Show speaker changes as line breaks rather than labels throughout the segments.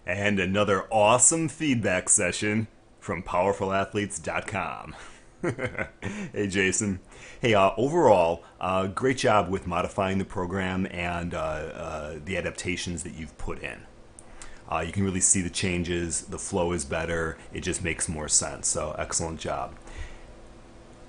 And another awesome feedback session from powerfulathletes.com. Hey, Jason. Hey, overall, great job with modifying the program and the adaptations that you've put in. You can really see the changes, the flow is better, it just makes more sense. So, excellent job.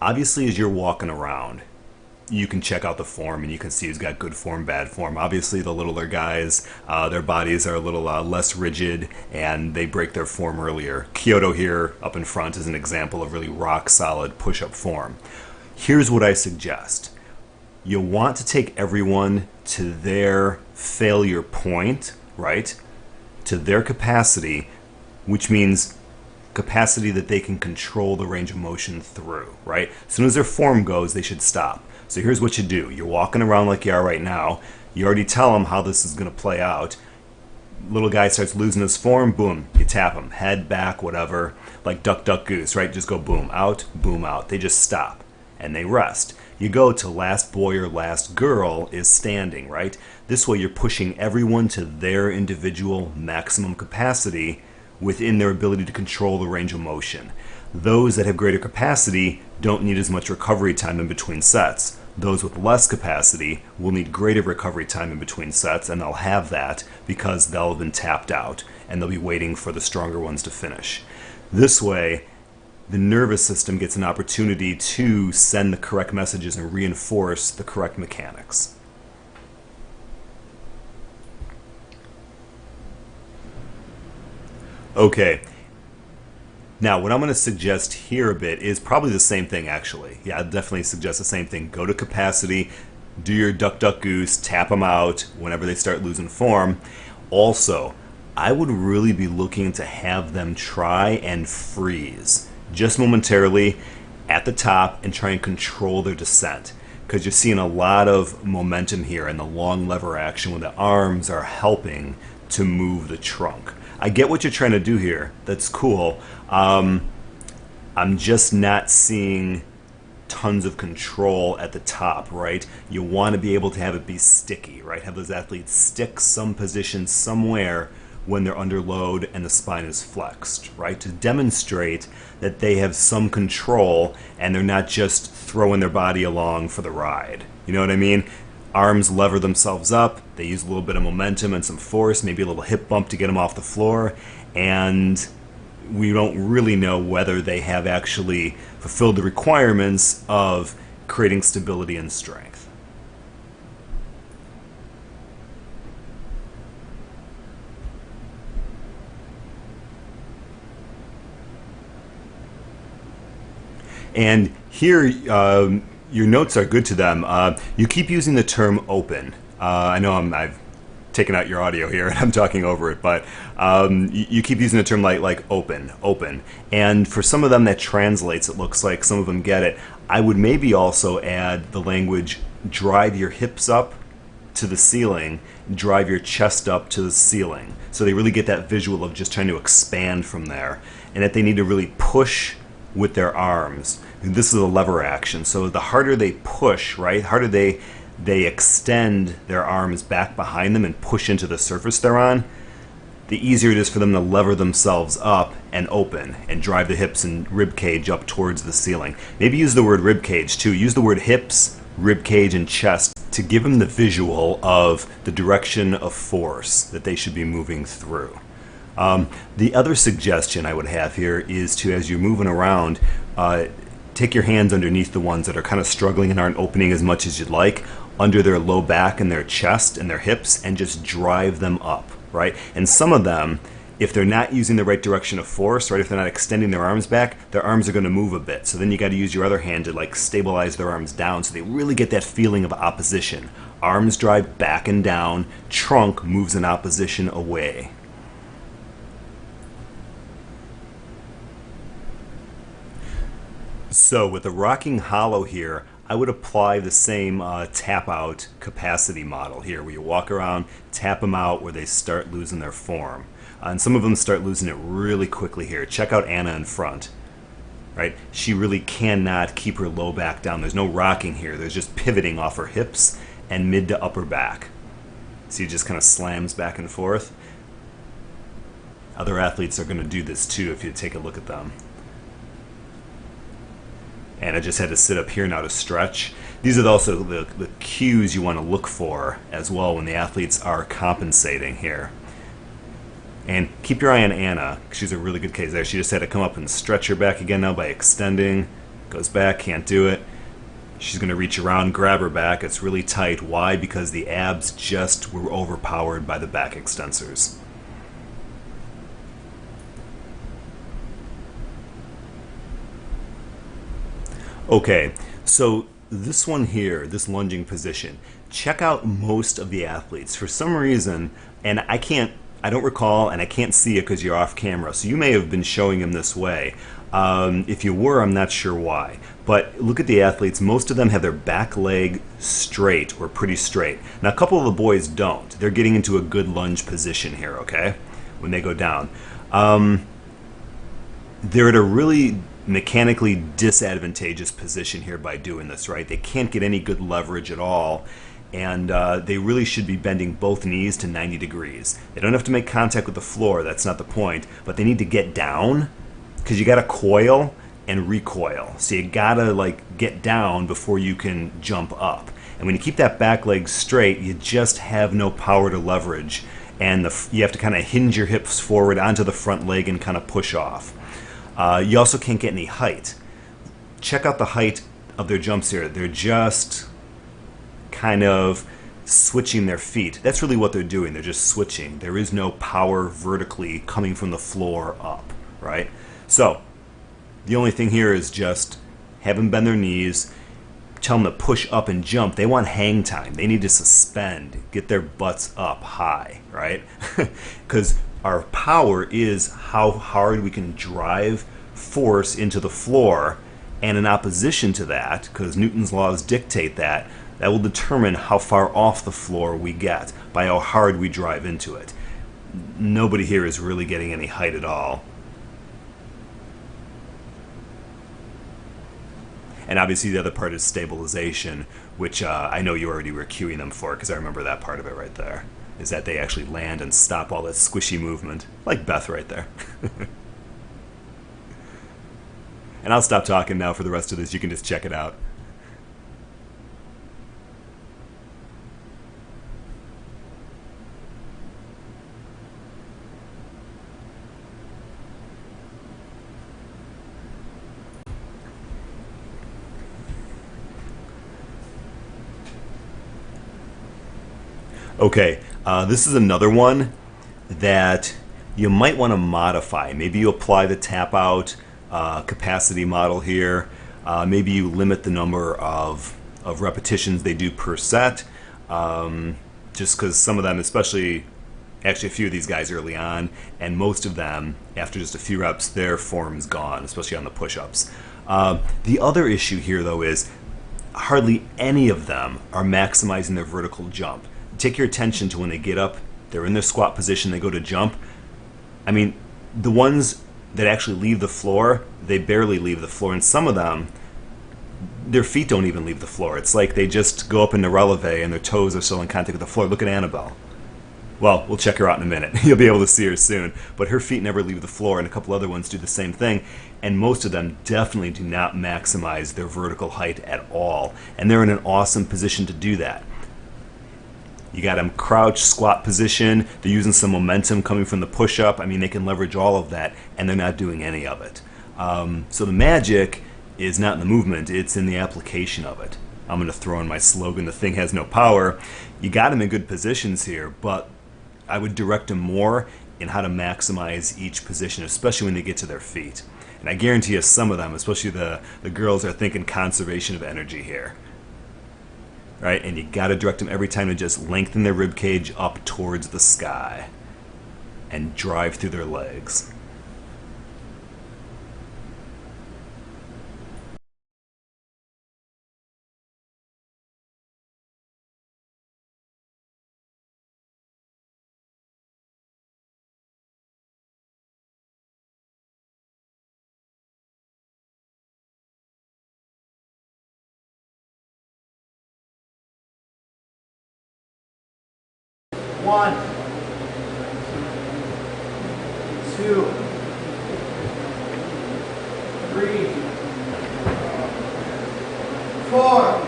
Obviously, as you're walking around, you can check out the form and you can see who's got good form, bad form. Obviously, the littler guys, their bodies are a little less rigid and they break their form earlier. Kyoto here up in front is an example of really rock solid push-up form. Here's what I suggest. You'll want to take everyone to their failure point, right? To their capacity, which means capacity that they can control the range of motion through, right? As soon as their form goes, they should stop. So here's what you do. You're walking around like you are right now. You already tell them how this is going to play out. Little guy starts losing his form, boom, you tap him. Head, back, whatever. Like duck, duck, goose, right? Just go boom, out, boom, out. They just stop and they rest. You go to last boy or last girl is standing, right? This way you're pushing everyone to their individual maximum capacity within their ability to control the range of motion. Those that have greater capacity don't need as much recovery time in between sets. Those with less capacity will need greater recovery time in between sets, and they'll have that because they'll have been tapped out and they'll be waiting for the stronger ones to finish. This way, the nervous system gets an opportunity to send the correct messages and reinforce the correct mechanics. Okay. Now, what I'm going to suggest here a bit is probably the same thing, actually. Yeah, I'd definitely suggest the same thing. Go to capacity, do your duck, duck, goose, tap them out whenever they start losing form. Also, I would really be looking to have them try and freeze just momentarily at the top and try and control their descent. Because you're seeing a lot of momentum here and the long lever action when the arms are helping to move the trunk. I get what you're trying to do here. That's cool. I'm just not seeing tons of control at the top, right? You want to be able to have it be sticky, right? Have those athletes stick some position somewhere when they're under load and the spine is flexed, right? To demonstrate that they have some control and they're not just throwing their body along for the ride. You know what I mean? Arms lever themselves up, they use a little bit of momentum and some force, maybe a little hip bump to get them off the floor, and we don't really know whether they have actually fulfilled the requirements of creating stability and strength. And here, your notes are good to them. You keep using the term open. I know I've taken out your audio here and I'm talking over it, but you keep using the term like open, open. And for some of them that translates, it looks like some of them get it. I would maybe also add the language, drive your hips up to the ceiling, drive your chest up to the ceiling. So they really get that visual of just trying to expand from there, and that they need to really push with their arms. This is a lever action. So the harder they push, right, the harder they extend their arms back behind them and push into the surface they're on, the easier it is for them to lever themselves up and open and drive the hips and rib cage up towards the ceiling. Maybe use the word rib cage too. Use the word hips, rib cage, and chest to give them the visual of the direction of force that they should be moving through. The other suggestion I would have here is to, as you're moving around, take your hands underneath the ones that are kind of struggling and aren't opening as much as you'd like, under their low back and their chest and their hips, and just drive them up, right? And some of them, if they're not using the right direction of force, right, if they're not extending their arms back, their arms are going to move a bit. So then you got to use your other hand to like stabilize their arms down so they really get that feeling of opposition. Arms drive back and down, trunk moves in opposition away. So with the rocking hollow here, I would apply the same tap out capacity model here, where you walk around, tap them out where they start losing their form. And some of them start losing it really quickly here. Check out Anna in front, right? She really cannot keep her low back down. There's no rocking here. There's just pivoting off her hips and mid to upper back. So he just kind of slams back and forth. Other athletes are going to do this too if you take a look at them. And I just had to sit up here now to stretch. These are also the cues you want to look for as well when the athletes are compensating here. And keep your eye on Anna. She's a really good case there. She just had to come up and stretch her back again now by extending. Goes back, can't do it. She's going to reach around, grab her back. It's really tight. Why? Because the abs just were overpowered by the back extensors. Okay, so this one here, this lunging position, check out most of the athletes. For some reason, and I don't recall, and I can't see it because you're off camera, so you may have been showing him this way. If you were, I'm not sure why. But look at the athletes. Most of them have their back leg straight or pretty straight. Now, a couple of the boys don't. They're getting into a good lunge position here, okay, when they go down. They're at a really mechanically disadvantageous position here by doing this, right? They can't get any good leverage at all, and they really should be bending both knees to 90 degrees. They don't have to make contact with the floor, that's not the point, but they need to get down, because you got to coil and recoil. So you got to like get down before you can jump up. And when you keep that back leg straight, you just have no power to leverage, and you have to kind of hinge your hips forward onto the front leg and kind of push off. You also can't get any height. Check out the height of their jumps here. They're just kind of switching their feet. That's really what they're doing. They're just switching. There is no power vertically coming from the floor up, right? So the only thing here is just have them bend their knees, tell them to push up and jump. They want hang time. They need to suspend, get their butts up high, right? Because our power is how hard we can drive force into the floor, and in opposition to that, because Newton's laws dictate that, that will determine how far off the floor we get by how hard we drive into it. Nobody here is really getting any height at all. And obviously the other part is stabilization, which I know you already were cueing them for, because I remember that part of it right there, is that they actually land and stop all that squishy movement, like Beth right there. And I'll stop talking now for the rest of this. You can just check it out. Okay, this is another one that you might want to modify. Maybe you apply the tap out capacity model here. Maybe you limit the number of repetitions they do per set, just because some of them, especially actually a few of these guys early on, and most of them, after just a few reps, their form's gone, especially on the push-ups. The other issue here, though, is hardly any of them are maximizing their vertical jump. Take your attention to when they get up, they're in their squat position, they go to jump. I mean, the ones that actually leave the floor, they barely leave the floor, and some of them, their feet don't even leave the floor. It's like they just go up in the releve and their toes are still in contact with the floor. Look at Annabelle. Well, we'll check her out in a minute. You'll be able to see her soon. But her feet never leave the floor, and a couple other ones do the same thing. And most of them definitely do not maximize their vertical height at all. And they're in an awesome position to do that. You got them crouch, squat position. They're using some momentum coming from the push-up. I mean, they can leverage all of that, and they're not doing any of it. So the magic is not in the movement. It's in the application of it. I'm going to throw in my slogan, the thing has no power. You got them in good positions here, but I would direct them more in how to maximize each position, especially when they get to their feet. And I guarantee you some of them, especially the girls, are thinking conservation of energy here. Right? And you got to direct them every time to just lengthen their rib cage up towards the sky and drive through their legs.
One. 2, 3, 4,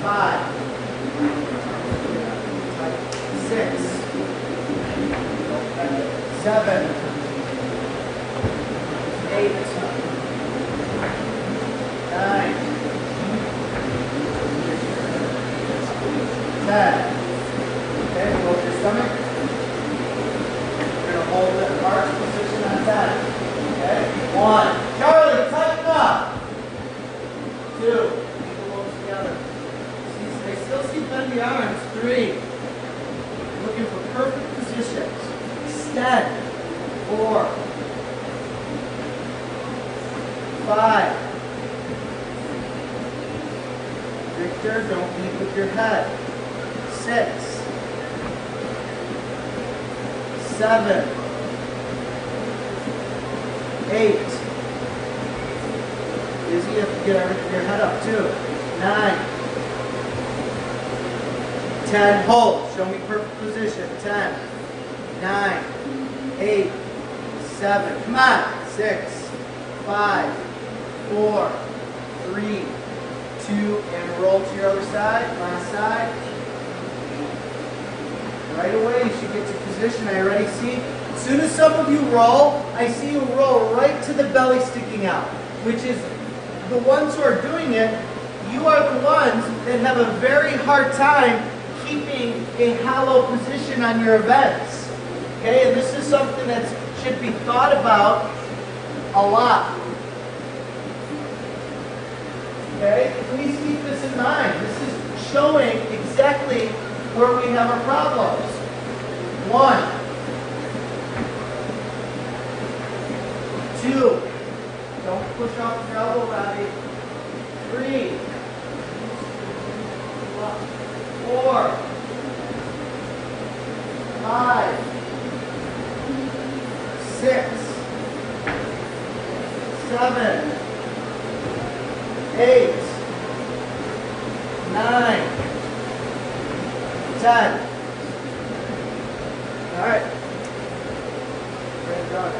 5, 6, 7, 8, 9, 10. Okay, hold your stomach. You're going to hold the arch position on 10. Okay, 1. Charlie, tighten up. 2. Keep the elbows together. I still see bendy arms. 3. Looking for perfect positions. Extend. 4. 5. Victor, don't lead with your head. 6. 7. 8. Izzy, you have to get your head up too. 9. 10. Hold. Show me perfect position. 10. 9. 8. 7. Come on. 6. 5. 4. 3. 2. And roll to your other side. Last side. Right away, you should get to position. I already see. As soon as some of you roll, I see you roll right to the belly sticking out, which is the ones who are doing it. You are the ones that have a very hard time keeping a hollow position on your events. Okay, and this is something that should be thought about a lot. Okay, please keep this in mind. This is showing exactly where we have our problems. 1, 2. Don't push off your elbow, Robbie. 3, 4, 5, 6, 7, 8, 9, 10. All right. Great job.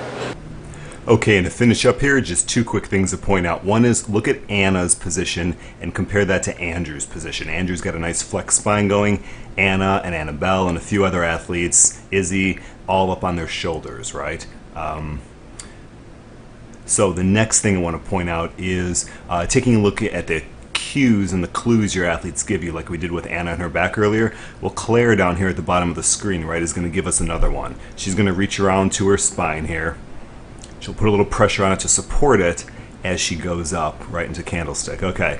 Okay, and to finish up here, just two quick things to point out. One is look at Anna's position and compare that to Andrew's position. Andrew's got a nice flex spine going. Anna and Annabelle and a few other athletes, Izzy, all up on their shoulders, right? So the next thing I want to point out is taking a look at the cues and the clues your athletes give you, like we did with Anna and her back earlier. Well, Claire down here at the bottom of the screen, right, is going to give us another one. She's going to reach around to her spine here. She'll put a little pressure on it to support it as she goes up right into candlestick. Okay.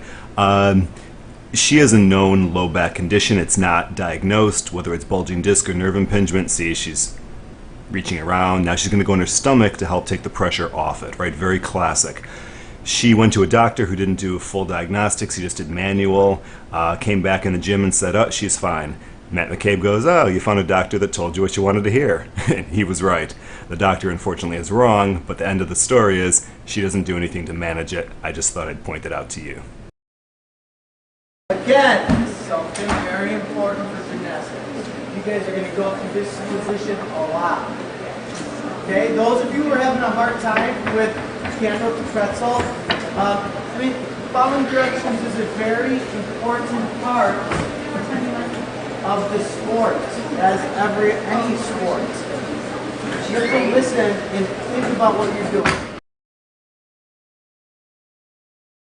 She has a known low back condition. It's not diagnosed, whether it's bulging disc or nerve impingement. See, she's reaching around. Now she's going to go in her stomach to help take the pressure off it, right? Very classic. She went to a doctor who didn't do full diagnostics. He just did manual, came back in the gym and said, oh, she's fine. Matt McCabe goes, oh, you found a doctor that told you what you wanted to hear. And he was right. The doctor, unfortunately, is wrong, but the end of the story is she doesn't do anything to manage it. I just thought I'd point it out to you.
Again, something very important for gymnastics. You guys are going to go through this position a lot. Okay, those of you who are having a hard time with candle to pretzel, following directions is a very important part of the sport, as any sport. You have to listen and think about what you're doing.